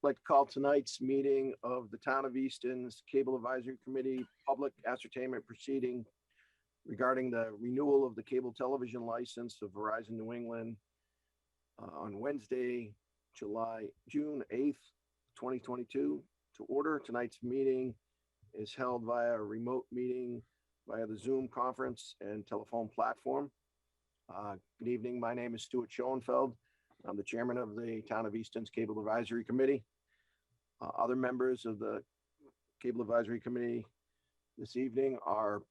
Like to call tonight's meeting of the Town of Easton's Cable Advisory Committee public ascertainment proceeding regarding the renewal of the cable television license of Verizon New England on Wednesday, June 8th, 2022 to order. Tonight's meeting is held via a remote meeting via the Zoom conference and telephone platform. Good evening. My name is Stuart Schoenfeld. I'm the chairman of the Town of Easton's Cable Advisory Committee. Other members of the Cable Advisory Committee this evening are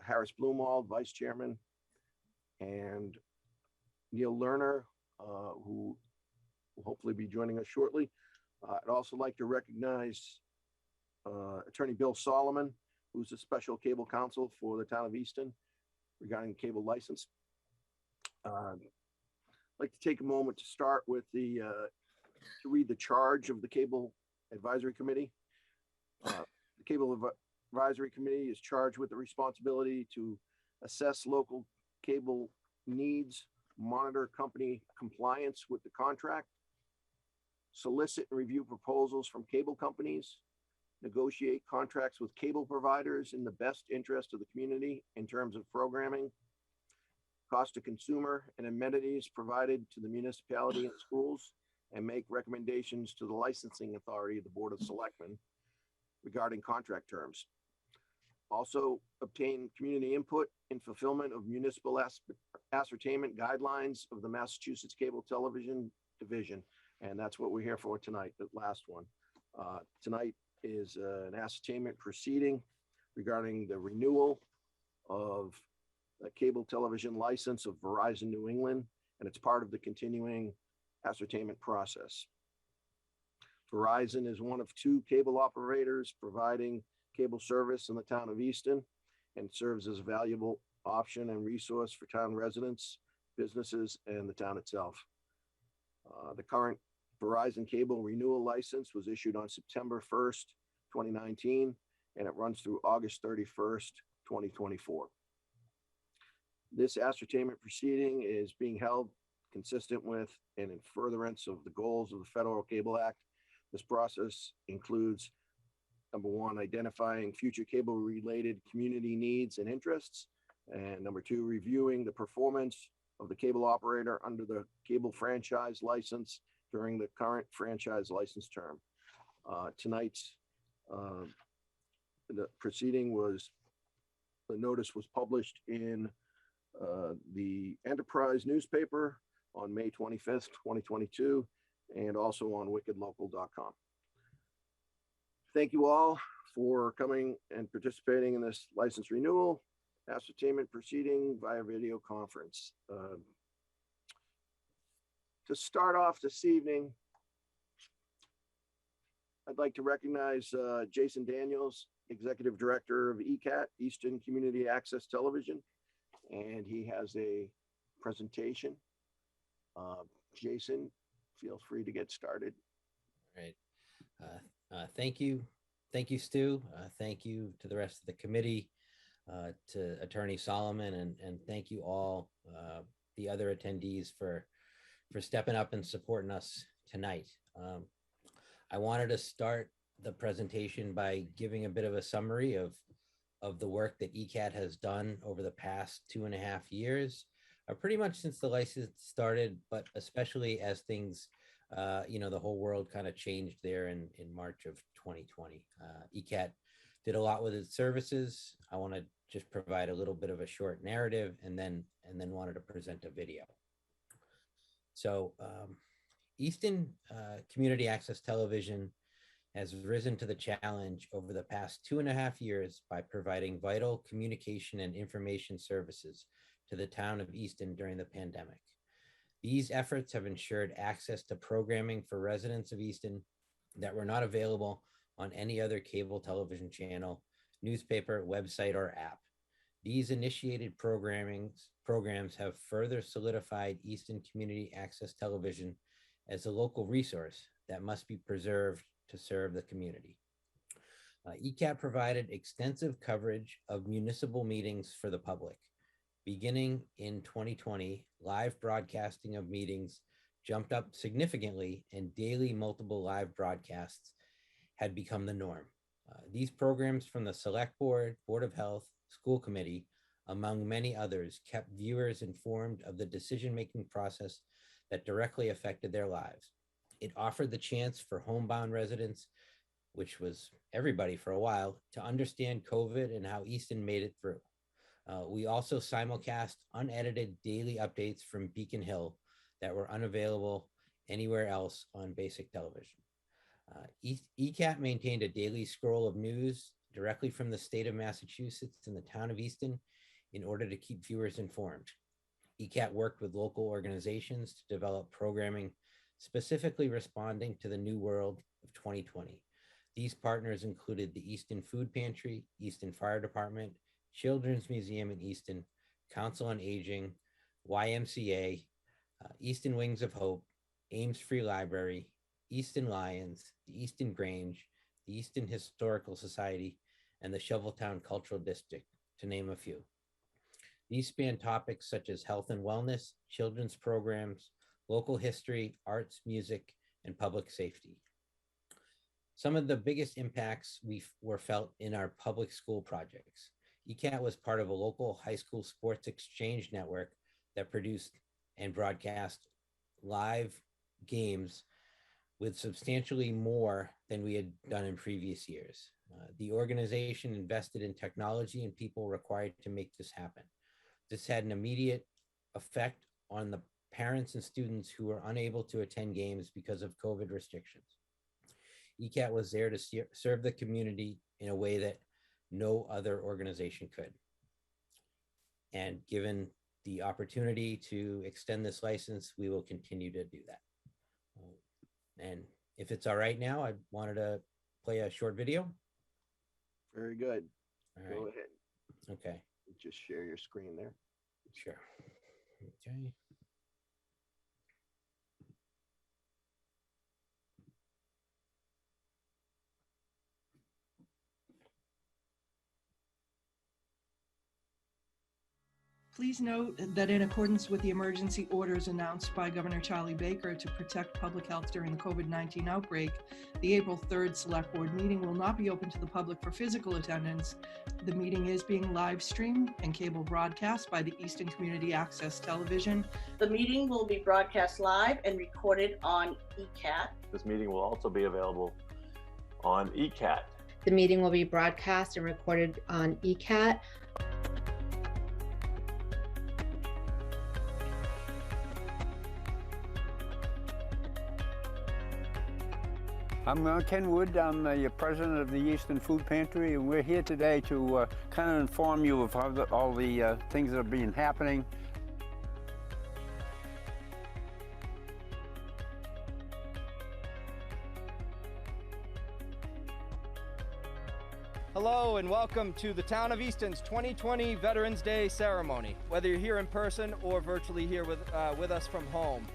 Harris Blumwald, vice chairman, and Neil Lerner, who will hopefully be joining us shortly. I'd also like to recognize Attorney Bill Solomon, who's a special cable counsel for the Town of Easton regarding cable license. I'd like to take a moment to start with to read the charge of the Cable Advisory Committee. The Cable Advisory Committee is charged with the responsibility to assess local cable needs, monitor company compliance with the contract, solicit and review proposals from cable companies, negotiate contracts with cable providers in the best interest of the community in terms of programming, cost to consumer and amenities provided to the municipality and schools, and make recommendations to the licensing authority of the Board of Selectmen regarding contract terms. Also obtain community input in fulfillment of municipal ascertainment guidelines of the Massachusetts Cable Television Division. And that's what we're here for tonight, the last one. Tonight is an ascertainment proceeding regarding the renewal of a cable television license of Verizon New England, and it's part of the continuing ascertainment process. Verizon is one of two cable operators providing cable service in the Town of Easton and serves as a valuable option and resource for town residents, businesses, and the town itself. The current Verizon cable renewal license was issued on September 1st, 2019, and it runs through August 31st, 2024. This ascertainment proceeding is being held consistent with and in furtherance of the goals of the Federal Cable Act. This process includes, number one, identifying future cable related community needs and interests. And number two, reviewing the performance of the cable operator under the cable franchise license during the current franchise license term. Tonight's the proceeding the notice was published in the Enterprise newspaper on May 25th, 2022, and also on wickedlocal.com. Thank you all for coming and participating in this license renewal ascertainment proceeding via video conference. To start off this evening, I'd like to recognize Jason Daniels, Executive Director of ECAT, Easton Community Access Television, and he has a presentation. Jason, feel free to get started. All right. Thank you. Thank you, Stu. Thank you to the rest of the committee, to Attorney Solomon, and thank you all, the other attendees for stepping up and supporting us tonight. I wanted to start the presentation by giving a bit of a summary of the work that ECAT has done over the past 2.5 years, pretty much since the license started, but especially as things, the whole world kind of changed there in March of 2020. ECAT did a lot with its services. I want to just provide a little bit of a short narrative and then wanted to present a video. So Easton Community Access Television has risen to the challenge over the past 2.5 years by providing vital communication and information services to the town of Easton during the pandemic. These efforts have ensured access to programming for residents of Easton that were not available on any other cable television channel, newspaper, website, or app. These initiated programs have further solidified Easton Community Access Television as a local resource that must be preserved to serve the community. ECAT provided extensive coverage of municipal meetings for the public. Beginning in 2020, live broadcasting of meetings jumped up significantly, and daily multiple live broadcasts had become the norm. These programs from the Select Board, Board of Health, School Committee, among many others, kept viewers informed of the decision-making process that directly affected their lives. It offered the chance for homebound residents, which was everybody for a while, to understand COVID and how Easton made it through. We also simulcast unedited daily updates from Beacon Hill that were unavailable anywhere else on basic television. ECAT maintained a daily scroll of news directly from the state of Massachusetts and the town of Easton in order to keep viewers informed. ECAT worked with local organizations to develop programming specifically responding to the new world of 2020. These partners included the Easton Food Pantry, Easton Fire Department, Children's Museum in Easton, Council on Aging, YMCA, Easton Wings of Hope, Ames Free Library, Easton Lions, the Easton Grange, the Easton Historical Society, and the Shoveltown Cultural District, to name a few. These span topics such as health and wellness, children's programs, local history, arts, music, and public safety. Some of the biggest impacts were felt in our public school projects. ECAT was part of a local high school sports exchange network that produced and broadcast live games with substantially more than we had done in previous years. The organization invested in technology and people required to make this happen. This had an immediate effect on the parents and students who were unable to attend games because of COVID restrictions. ECAT was there to serve the community in a way that no other organization could. And given the opportunity to extend this license, we will continue to do that. And if it's all right now, I wanted to play a short video. Very good. All right. Go ahead. Okay. Just share your screen there. Sure. Okay. Please note that in accordance with the emergency orders announced by Governor Charlie Baker to protect public health during the COVID-19 outbreak, the April 3rd Select Board meeting will not be open to the public for physical attendance. The meeting is being live streamed and cable broadcast by the Easton Community Access Television. The meeting will be broadcast live and recorded on ECAT. This meeting will also be available on ECAT. The meeting will be broadcast and recorded on ECAT. I'm Ken Wood. I'm the president of the Easton Food Pantry, and we're here today to kind of inform you of how all the things that are being happening. Hello and welcome to the Town of Easton's 2020 Veterans Day ceremony. Whether you're here in person or virtually here with us from home,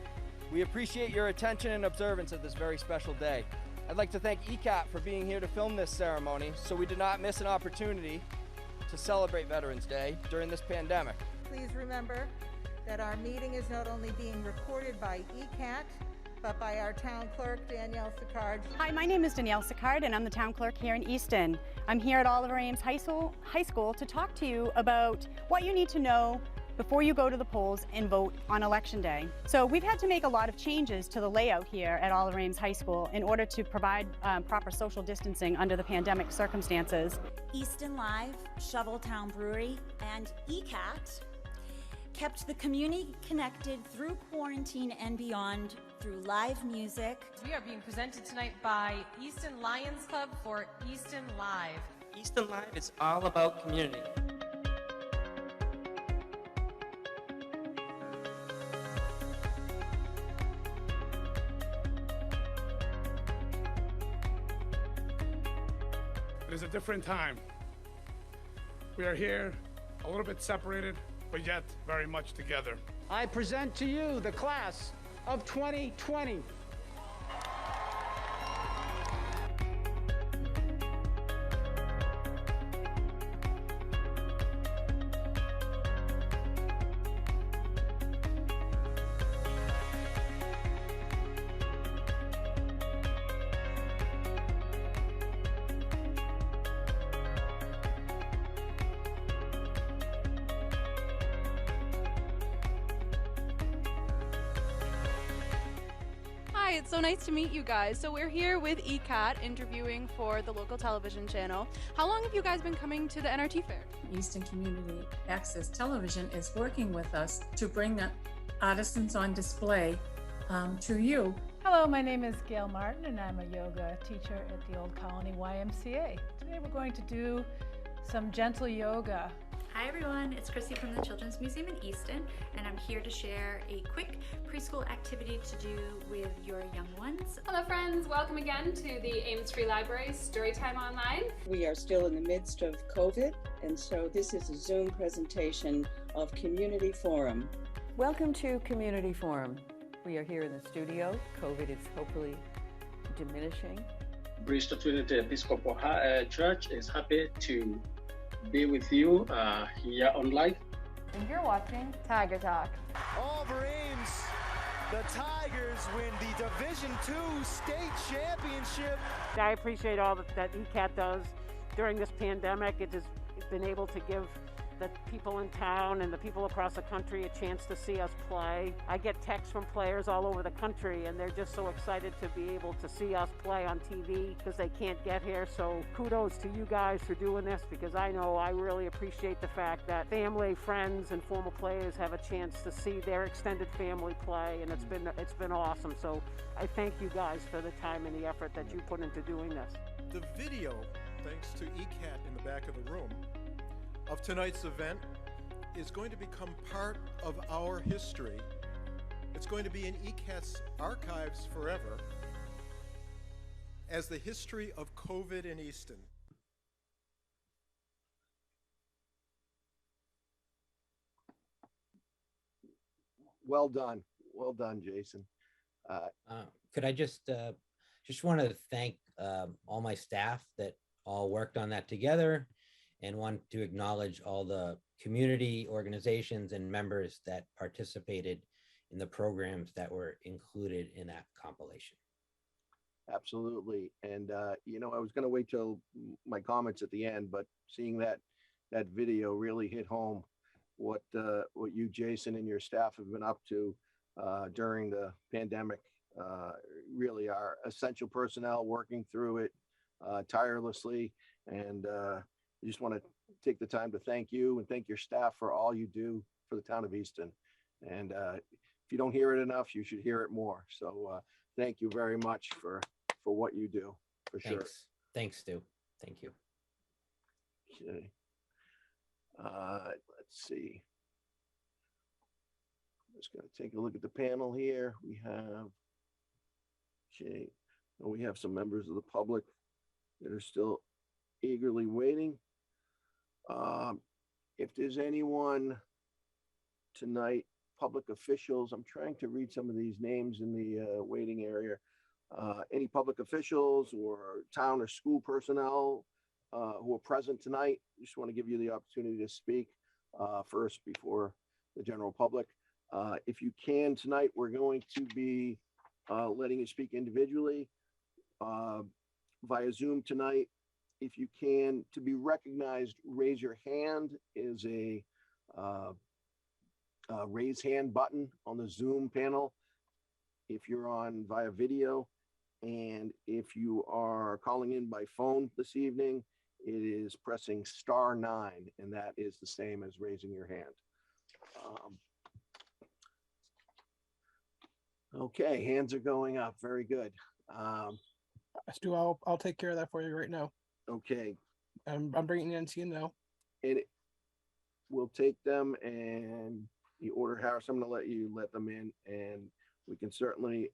we appreciate your attention and observance of this very special day. I'd like to thank ECAT for being here to film this ceremony so we did not miss an opportunity to celebrate Veterans Day during this pandemic. Please remember that our meeting is not only being recorded by ECAT, but by our town clerk, Danielle Sicard. Hi, my name is Danielle Sicard, and I'm the town clerk here in Easton. I'm here at Oliver Ames High School to talk to you about what you need to know before you go to the polls and vote on Election Day. So we've had to make a lot of changes to the layout here at Oliver Ames High School in order to provide proper social distancing under the pandemic circumstances. Easton Live, Shoveltown Brewery, and ECAT kept the community connected through quarantine and beyond through live music. We are being presented tonight by Easton Lions Club for Easton Live. Easton Live is all about community. It is a different time. We are here a little bit separated, but yet very much together. I present to you the class of 2020. Hi, it's so nice to meet you guys. So we're here with ECAT interviewing for the local television channel. How long have you guys been coming to the NRT Fair? Easton Community Access Television is working with us to bring the artisans on display to you. Hello, my name is Gail Martin and I'm a yoga teacher at the Old Colony YMCA. Today we're going to do some gentle yoga. Hi everyone, it's Chrissy from the Children's Museum in Easton, and I'm here to share a quick preschool activity to do with your young ones. Hello friends, welcome again to the Ames Free Library Storytime Online. We are still in the midst of COVID, and so this is a Zoom presentation of Community Forum. Welcome to Community Forum. We are here in the studio. COVID is hopefully diminishing. Bristol Trinity Episcopal Church is happy to be with you here online. And you're watching Tiger Talk. Over Ames, the Tigers win the Division II state championship. I appreciate all that ECAT does during this pandemic. It has been able to give the people in town and the people across the country a chance to see us play. I get texts from players all over the country and they're just so excited to be able to see us play on TV because they can't get here. So kudos to you guys for doing this, because I know I really appreciate the fact that family, friends, and former players have a chance to see their extended family play, and it's been awesome. So I thank you guys for the time and the effort that you put into doing this. The video, thanks to ECAT in the back of the room, of tonight's event is going to become part of our history. It's going to be in ECAT's archives forever as the history of COVID in Easton. Well done, Jason. Could I just want to thank all my staff that all worked on that together, and want to acknowledge all the community organizations and members that participated in the programs that were included in that compilation. Absolutely. And, I was going to wait till my comments at the end, but seeing that video really hit home what you, Jason, and your staff have been up to during the pandemic. Really are essential personnel working through it tirelessly. And I just want to take the time to thank you and thank your staff for all you do for the town of Easton. And if you don't hear it enough, you should hear it more. So thank you very much for what you do, for sure. Thanks, Stu. Thank you. Okay. Let's see. I'm just going to take a look at the panel here. We have some members of the public that are still eagerly waiting. If there's anyone tonight, public officials, I'm trying to read some of these names in the waiting area. Any public officials or town or school personnel who are present tonight, just want to give you the opportunity to speak first before the general public. If you can tonight, we're going to be letting you speak individually via Zoom tonight. If you can, to be recognized, raise your hand is a raise hand button on the Zoom panel if you're on via video. And if you are calling in by phone this evening, it is pressing *9, and that is the same as raising your hand. Okay, hands are going up. Very good. Stu, I'll take care of that for you right now. Okay. I'm bringing Nancy in now. And we'll take them and the order, Harris. I'm going to let you let them in, and we can certainly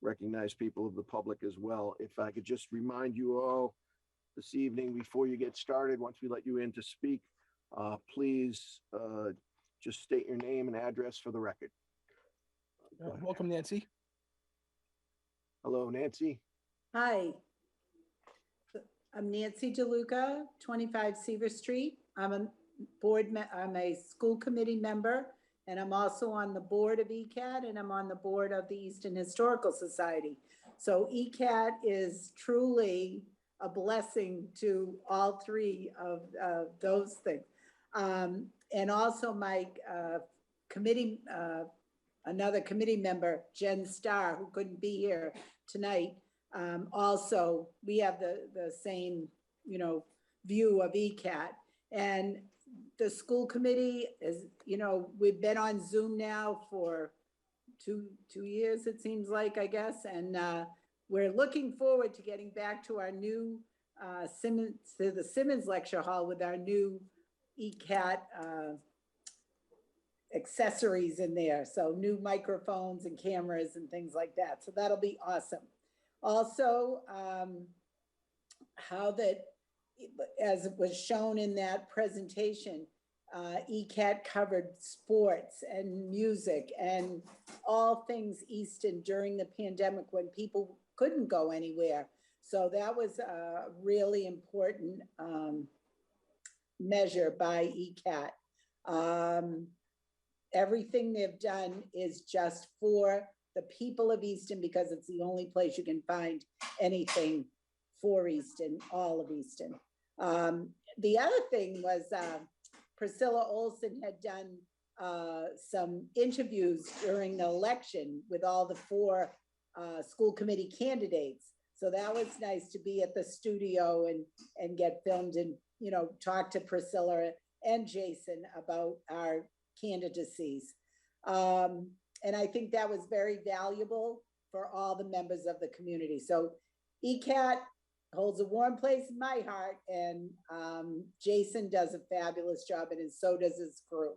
recognize people of the public as well. If I could just remind you all this evening before you get started, once we let you in to speak, please just state your name and address for the record. Welcome, Nancy. Hello, Nancy. Hi, I'm Nancy DeLuca, 25 Seaver Street. I'm a school committee member, and I'm also on the board of ECAT, and I'm on the board of the Easton Historical Society. So ECAT is truly a blessing to all three of those things. And also my committee another committee member, Jen Starr, who couldn't be here tonight. Also, we have the same, view of ECAT. And the school committee is, we've been on Zoom now for two years, it seems like, I guess. And we're looking forward to getting back to our new the Simmons Lecture Hall with our new ECAT accessories in there. So new microphones and cameras and things like that. So that'll be awesome. Also, how that, as it was shown in that presentation, ECAT covered sports and music and all things Easton during the pandemic when people couldn't go anywhere. So that was a really important measure by ECAT. Everything they've done is just for the people of Easton because it's the only place you can find anything for Easton, all of Easton. The other thing was Priscilla Olson had done some interviews during the election with all the 4 school committee candidates. So that was nice to be at the studio and get filmed and, talk to Priscilla and Jason about our candidacies. And I think that was very valuable for all the members of the community. So ECAT holds a warm place in my heart, and Jason does a fabulous job, and so does his crew.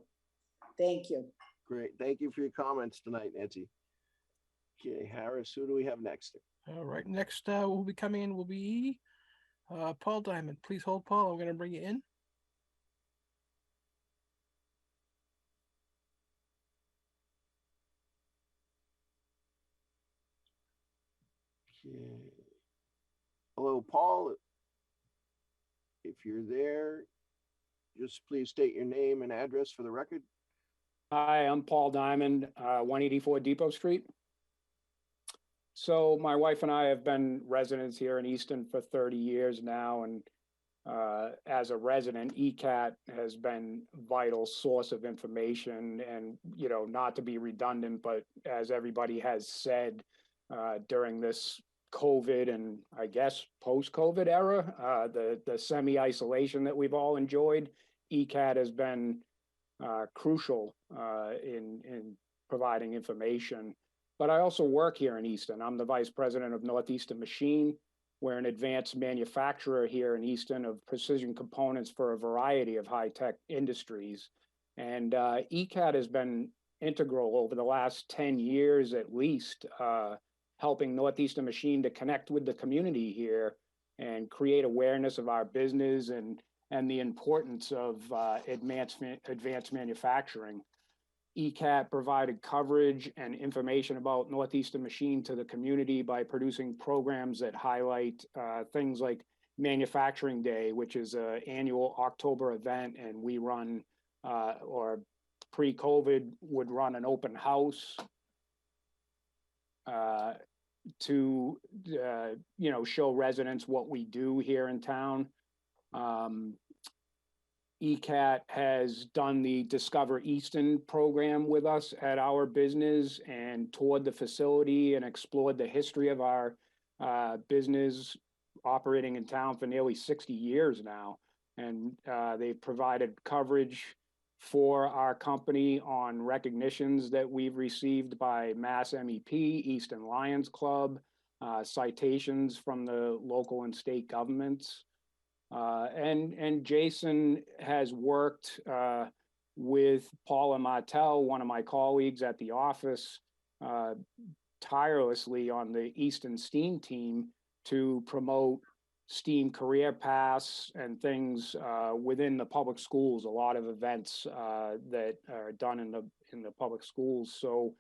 Thank you. Great. Thank you for your comments tonight, Nancy. Okay, Harris, who do we have next? All right, next will be coming in will be Paul Diamond. Please hold, Paul. I'm going to bring you in. Okay. Hello, Paul. If you're there, just please state your name and address for the record. Hi, I'm Paul Diamond, 184 Depot Street. So my wife and I have been residents here in Easton for 30 years now, and as a resident, ECAT has been a vital source of information. And, not to be redundant, but as everybody has said during this COVID and I guess post-COVID era, the semi-isolation that we've all enjoyed, ECAT has been crucial in providing information. But I also work here in Easton. I'm the vice president of Northeastern Machine. We're an advanced manufacturer here in Easton of precision components for a variety of high-tech industries. And ECAT has been integral over the last 10 years at least, helping Northeastern Machine to connect with the community here and create awareness of our business and the importance of advanced manufacturing. ECAT provided coverage and information about Northeastern Machine to the community by producing programs that highlight things like Manufacturing Day, which is an annual October event, and we run, or pre-COVID would run an open house to show residents what we do here in town. ECAT has done the Discover Easton program with us at our business and toured the facility and explored the history of our business operating in town for nearly 60 years now. And they've provided coverage for our company on recognitions that we've received by Mass MEP, Easton Lions Club, citations from the local and state governments. And Jason has worked with Paula Martell, one of my colleagues at the office, tirelessly on the Easton STEAM team to promote STEAM career paths and things within the public schools, a lot of events that are done in the public schools. So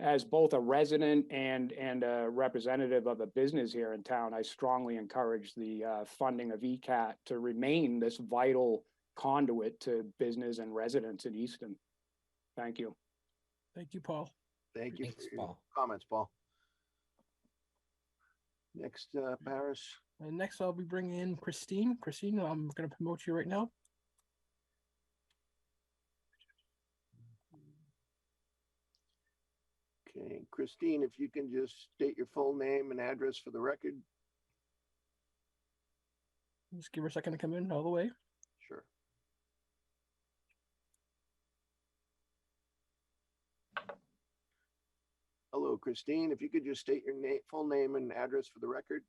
as both a resident and a representative of a business here in town, I strongly encourage the funding of ECAT to remain this vital conduit to business and residents in Easton. Thank you. Thank you, Paul. Thank you Thanks, for your Paul. comments, Paul. Next, Paris. And next, I'll be bringing in Christine. Christine, I'm going to promote you right now. Christine, if you can just state your full name and address for the record. Just give her a second to come in all the way. Sure. Hello, Christine. If you could just state your full name and address for the record.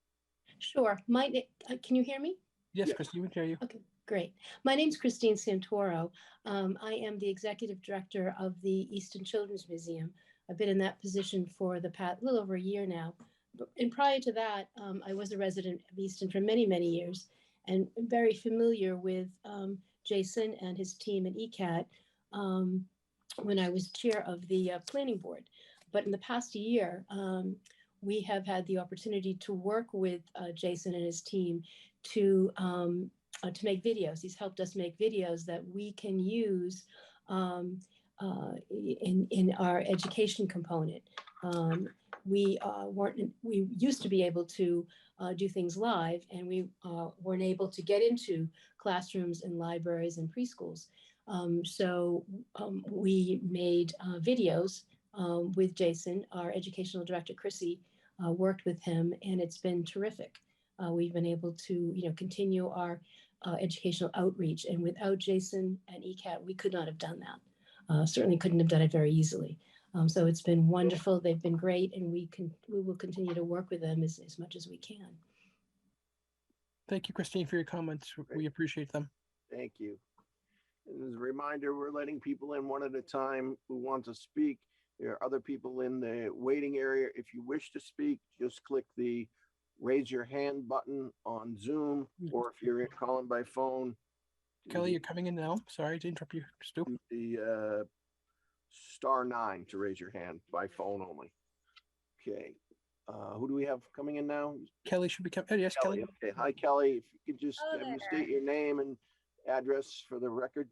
Sure. Can you hear me? Yes, Christine, we can hear you. Okay, great. My name's Christine Santoro. I am the executive director of the Easton Children's Museum. I've been in that position for the past little over a year now. And prior to that, I was a resident of Easton for many, many years and very familiar with Jason and his team at ECAT when I was chair of the planning board. But in the past year, we have had the opportunity to work with Jason and his team to make videos. He's helped us make videos that we can use in our education component. We used to be able to do things live, and we weren't able to get into classrooms and libraries and preschools. So we made videos with Jason. Our educational director, Chrissy, worked with him, and it's been terrific. We've been able to, continue our educational outreach, and without Jason and ECAT, we could not have done that. Certainly couldn't have done it very easily. So it's been wonderful. They've been great, and we will continue to work with them as much as we can. Thank you, Christine, for your comments. We appreciate them. Thank you. And as a reminder, we're letting people in one at a time who want to speak. There are other people in the waiting area. If you wish to speak, just click the raise your hand button on Zoom, or if you're calling by phone. Kelly, you're coming in now. Sorry to interrupt you, Stu. The *9 to raise your hand by phone only. Okay. Who do we have coming in now? Kelly should be coming. Oh, yes, Kelly. Okay. Hi, Kelly. If you could just state your name and address for the record.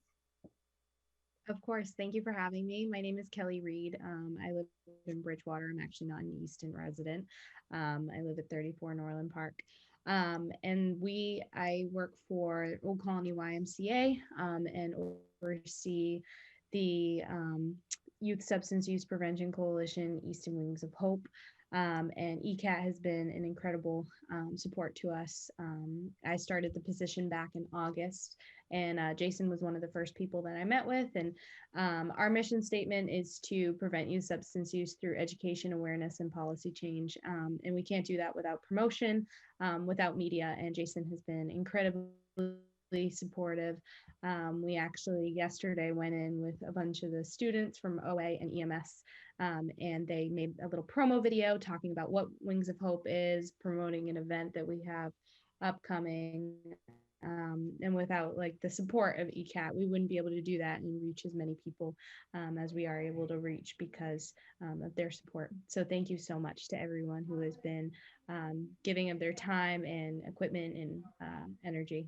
Of course. Thank you for having me. My name is Kelly Reed. I live in Bridgewater. I'm actually not an Easton resident. I live at 34 Norland Park. And I work for Old Colony YMCA and oversee the Youth Substance Use Prevention Coalition, Easton Wings of Hope. And ECAT has been an incredible support to us. I started the position back in August, and Jason was one of the first people that I met with. And our mission statement is to prevent youth substance use through education, awareness, and policy change. And we can't do that without promotion, without media. And Jason has been incredibly supportive. We actually yesterday went in with a bunch of the students from OA and EMS, and they made a little promo video talking about what Wings of Hope is, promoting an event that we have upcoming. And without the support of ECAT, we wouldn't be able to do that and reach as many people as we are able to reach because of their support. So thank you so much to everyone who has been giving of their time and equipment and energy.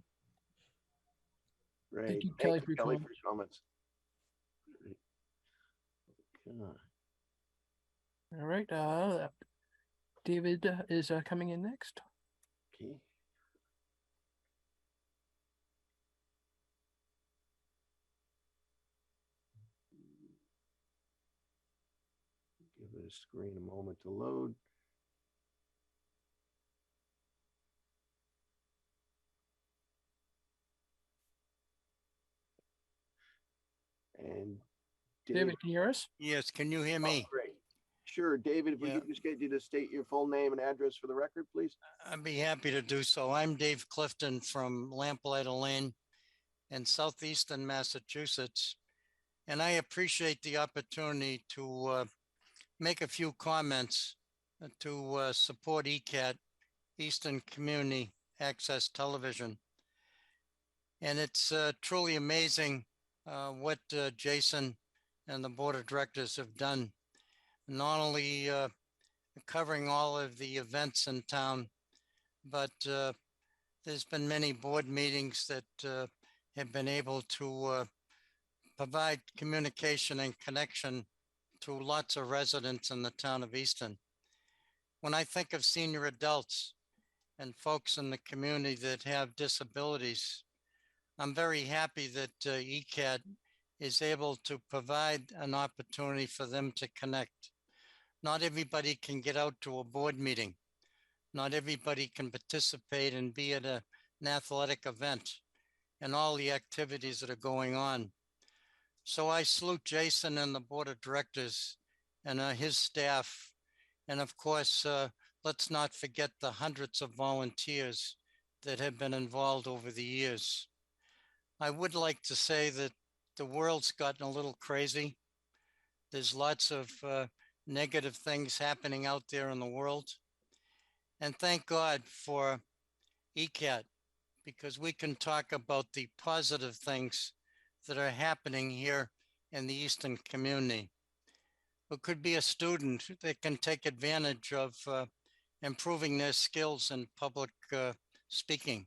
Great. Thank you, Kelly, for your comments. Okay. All right. David is coming in next. Okay. Give the screen a moment to load. And David, can you hear us? Yes, can you hear me? Great. Sure, David, if we could just get you to state your full name and address for the record, please. I'd be happy to do so. I'm Dave Clifton from Lamplighter Lane in southeastern Massachusetts, and I appreciate the opportunity to make a few comments to support ECAT, Eastern Community Access Television. And it's truly amazing what Jason and the board of directors have done, not only covering all of the events in town, but there's been many board meetings that have been able to provide communication and connection to lots of residents in the town of Easton. When I think of senior adults and folks in the community that have disabilities, I'm very happy that ECAT is able to provide an opportunity for them to connect, Not everybody can get out to a board meeting. Not everybody can participate and be at an athletic event and all the activities that are going on. So I salute Jason and the board of directors and his staff. And of course, let's not forget the hundreds of volunteers that have been involved over the years. I would like to say that the world's gotten a little crazy. There's lots of negative things happening out there in the world. And thank God for ECAT, because we can talk about the positive things that are happening here in the Easton community. It could be a student that can take advantage of improving their skills in public speaking.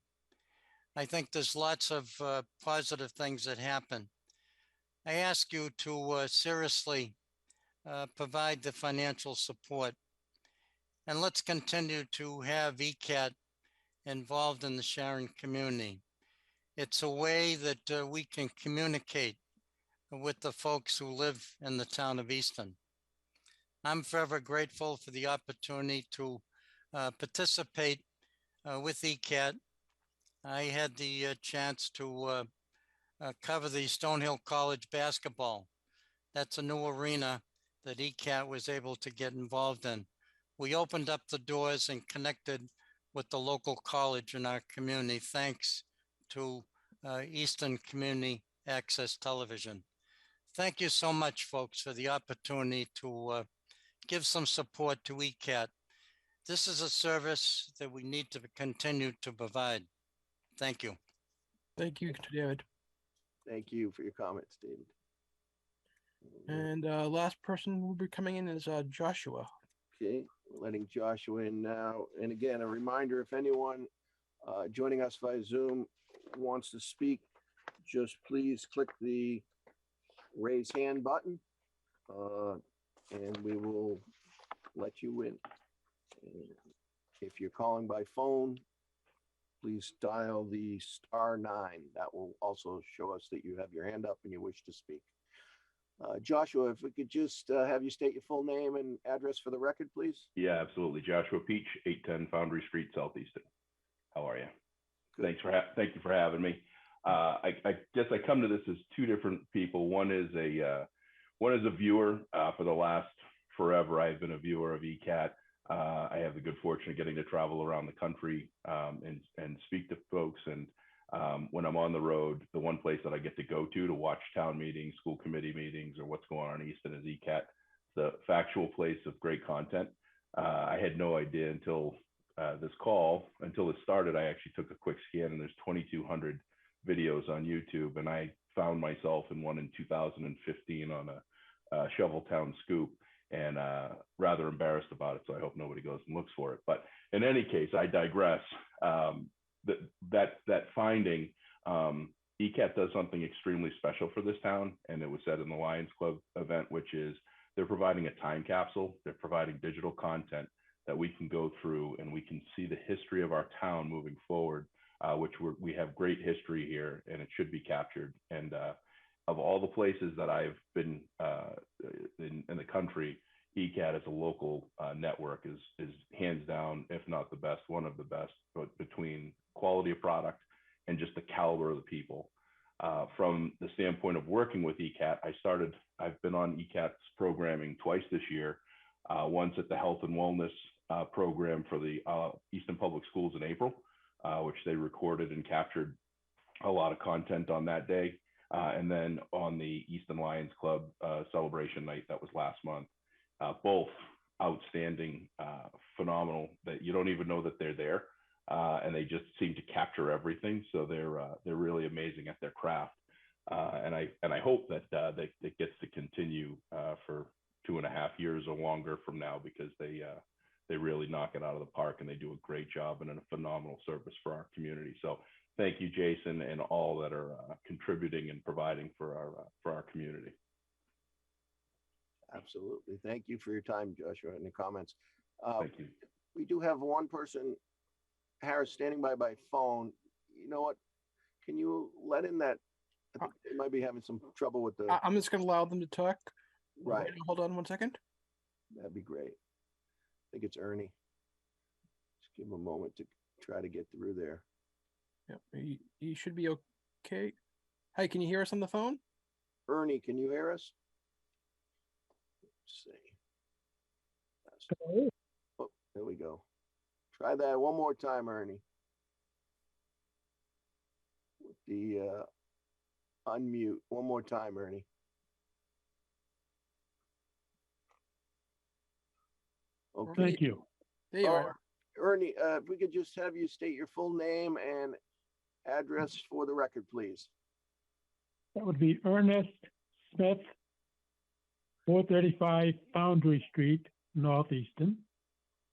I think there's lots of positive things that happen. I ask you to seriously provide the financial support. And let's continue to have ECAT involved in the Sharon community. It's a way that we can communicate with the folks who live in the town of Easton. I'm forever grateful for the opportunity to participate with ECAT. I had the chance to cover the Stonehill College basketball. That's a new arena that ECAT was able to get involved in. We opened up the doors and connected with the local college in our community, thanks to Easton Community Access Television. Thank you so much, folks, for the opportunity to give some support to ECAT. This is a service that we need to continue to provide. Thank you. Thank you, David. Thank you for your comments, David. And last person will be coming in is Joshua. Okay, we're letting Joshua in now. And again, a reminder, if anyone joining us via Zoom wants to speak, just please click the raise hand button and we will let you in. And if you're calling by phone, please dial the *9. That will also show us that you have your hand up and you wish to speak. Joshua, if we could just have you state your full name and address for the record, please. Yeah, absolutely. Joshua Peach, 810 Foundry Street, Southeastern. How are you? Good. Thank you for having me. I guess I come to this as two different people. One is a viewer. For the last forever, I've been a viewer of ECAT. I have the good fortune of getting to travel around the country and speak to folks. And when I'm on the road, the one place that I get to go to watch town meetings, school committee meetings, or what's going on in Easton is ECAT. It's a factual place of great content. I had no idea until this call, until it started. I actually took a quick scan and there's 2,200 videos on YouTube. And I found myself in one in 2015 on a Shoveltown scoop, and rather embarrassed about it. So I hope nobody goes and looks for it. But in any case, I digress. That finding, ECAT does something extremely special for this town, and it was said in the Lions Club event, which is they're providing a time capsule. They're providing digital content that we can go through and we can see the history of our town moving forward, which we have great history here, and it should be captured. And of all the places that I've been in the country, ECAT as a local network is hands down, if not the best, one of the best, but between quality of product and just the caliber of the people. From the standpoint of working with ECAT, I've been on ECAT's programming twice this year, once at the health and wellness program for the Easton Public Schools in April, which they recorded and captured a lot of content on that day. And then on the Easton Lions Club celebration night, that was last month. Both outstanding, phenomenal, that you don't even know that they're there, and they just seem to capture everything. So they're really amazing at their craft, and I hope that that gets to continue for 2.5 years or longer from now, because they really knock it out of the park and they do a great job and a phenomenal service for our community. So thank you, Jason, and all that are contributing and providing for our community. Absolutely. Thank you for your time, Joshua, and the comments. Thank you. We do have one person, Harris, standing by phone. You know what? Can you let in that? I think they might be having some trouble with the. I'm just going to allow them to talk. Right. Hold on one second. That'd be great. I think it's Ernie. Just give him a moment to try to get through there. Yep, he should be okay. Hi, can you hear us on the phone? Ernie, can you hear us? Let's see. Oh, there we go. Try that one more time, Ernie. With the unmute. One more time, Ernie. Okay. Thank you. There you are. Ernie, if we could just have you state your full name and address for the record, please. That would be Ernest Smith, 435 Foundry Street, Northeastern.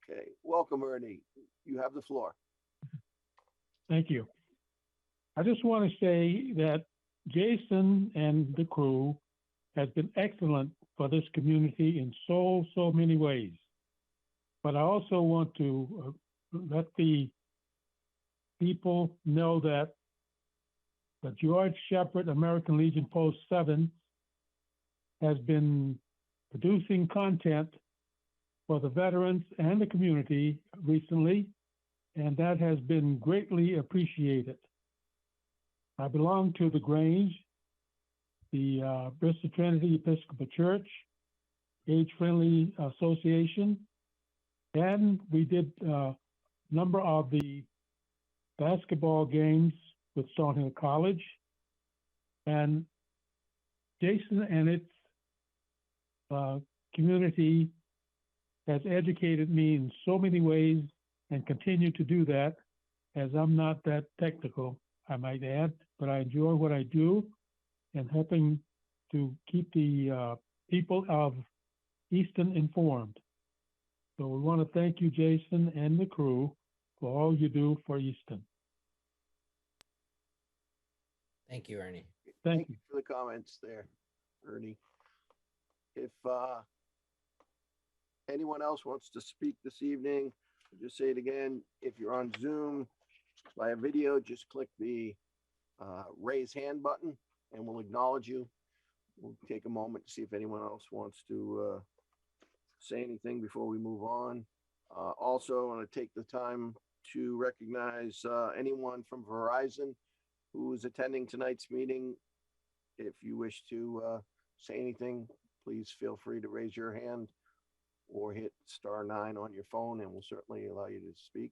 Okay. Welcome, Ernie. You have the floor. Thank you. I just want to say that Jason and the crew has been excellent for this community in so many ways. But I also want to let the people know that the George Shepard American Legion Post 7 has been producing content for the veterans and the community recently, and that has been greatly appreciated. I belong to the Grange, the Bristol Trinity Episcopal Church, Age-Friendly Association, and we did a number of the basketball games with Stonehill College. And Jason and its community has educated me in so many ways and continue to do that, as I'm not that technical, I might add, but I enjoy what I do and helping to keep the people of Easton informed. So we want to thank you, Jason, and the crew for all you do for Easton. Thank you, Ernie. Thank you for the comments there, Ernie. If anyone else wants to speak this evening, I'll just say it again. If you're on Zoom via video, just click the raise hand button and we'll acknowledge you. We'll take a moment to see if anyone else wants to say anything before we move on. Also, I want to take the time to recognize anyone from Verizon who is attending tonight's meeting. If you wish to say anything, please feel free to raise your hand or hit *9 on your phone and we'll certainly allow you to speak.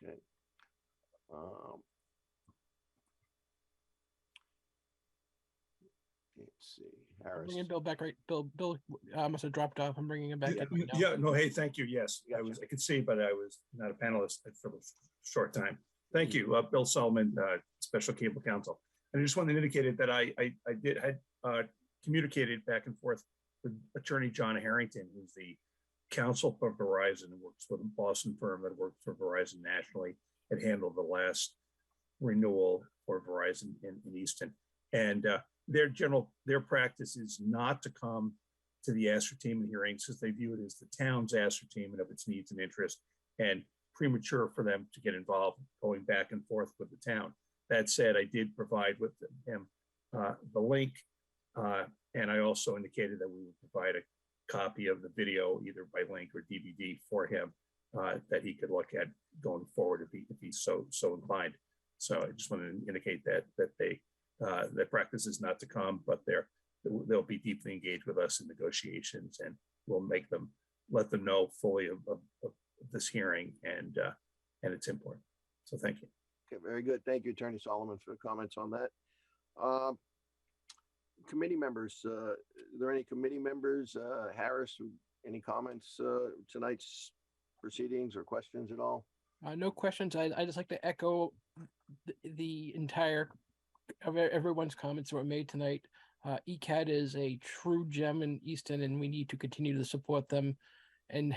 Okay. Let's see, Harris. Bringing Bill back, right? Bill must have dropped off. I'm bringing him back. Yeah, no, hey, thank you. Yes, I could see, but I was not a panelist for a short time. Thank you, Bill Solomon, Special Cable Counsel. And I just wanted to indicate that I had communicated back and forth with Attorney John Harrington, who's the counsel for Verizon and works for the Boston firm that worked for Verizon nationally, had handled the last renewal for Verizon in Easton. And their practice is not to come to the ascertainment hearings because they view it as the town's ascertainment of its needs and interests and premature for them to get involved going back and forth with the town. That said, I did provide with him the link, and I also indicated that we would provide a copy of the video either by link or DVD for him that he could look at going forward if he's so inclined. So I just wanted to indicate that their practice is not to come, but they'll be deeply engaged with us in negotiations, and we'll let them know fully of this hearing and its import. So thank you. Okay, very good. Thank you, Attorney Solomon, for the comments on that. Committee members, are there any committee members? Harris, any comments tonight's proceedings or questions at all? No questions. I just like to echo the entire of everyone's comments that were made tonight. ECAT is a true gem in Easton, and we need to continue to support them and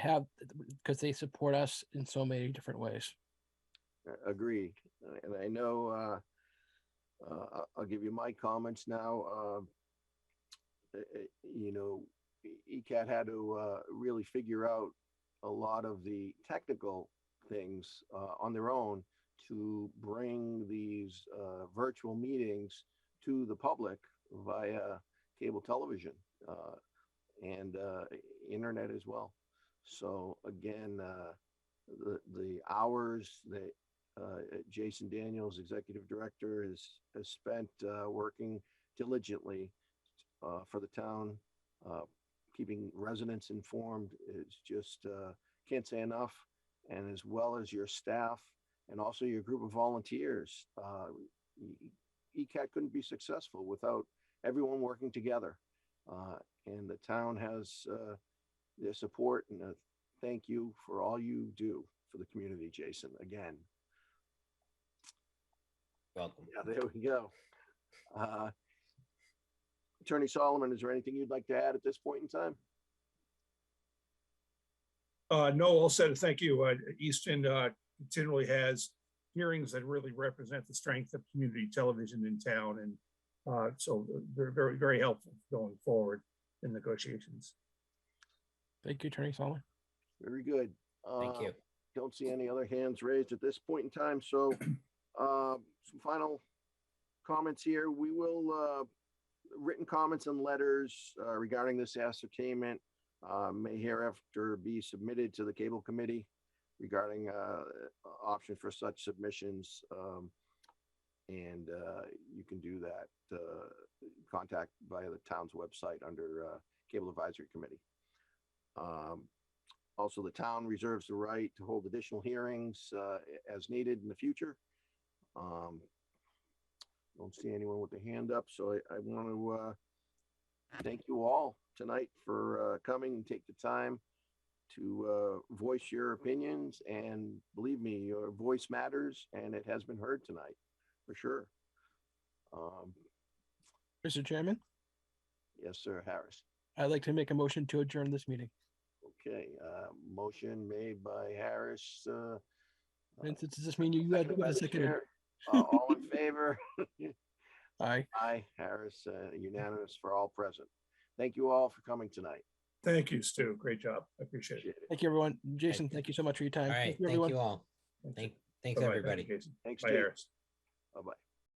because they support us in so many different ways. Agreed. And I know I'll give you my comments now. ECAT had to really figure out a lot of the technical things on their own to bring these virtual meetings to the public via cable television. And internet as well. So again, the hours that Jason Daniels, Executive Director, has spent working diligently for the town, keeping residents informed is just can't say enough. And as well as your staff and also your group of volunteers, ECAT couldn't be successful without everyone working together. And the town has their support, and thank you for all you do for the community, Jason, again. Welcome. Yeah, there we go. Attorney Solomon, is there anything you'd like to add at this point in time? No, all said. Thank you. Easton continually has hearings that really represent the strength of community television in town, and so they're very, very helpful going forward in negotiations. Thank you, Attorney Solomon. Very good. Thank you. Don't see any other hands raised at this point in time. So some final comments here. We will written comments and letters regarding this ascertainment may hereafter be submitted to the Cable Committee regarding option for such submissions. And you can do that contact via the town's website under Cable Advisory Committee. Also, the town reserves the right to hold additional hearings as needed in the future. Don't see anyone with a hand up, so I want to thank you all tonight for coming and take the time to voice your opinions. And believe me, your voice matters, and it has been heard tonight for sure. Mr. Chairman? Yes, sir, Harris. I'd like to make a motion to adjourn this meeting. Okay, motion made by Harris. And does this mean you had a second? All in favor? Aye. Aye, Harris, unanimous for all present. Thank you all for coming tonight. Thank you, Stu. Great job. I appreciate it. Thank you, everyone. Jason, thank you so much for your time. All right. Thank you, everyone. Thank you all. Thanks, Bye-bye. everybody. Thank you, Jason. Thanks, Bye, Jake. Harris. Bye-bye.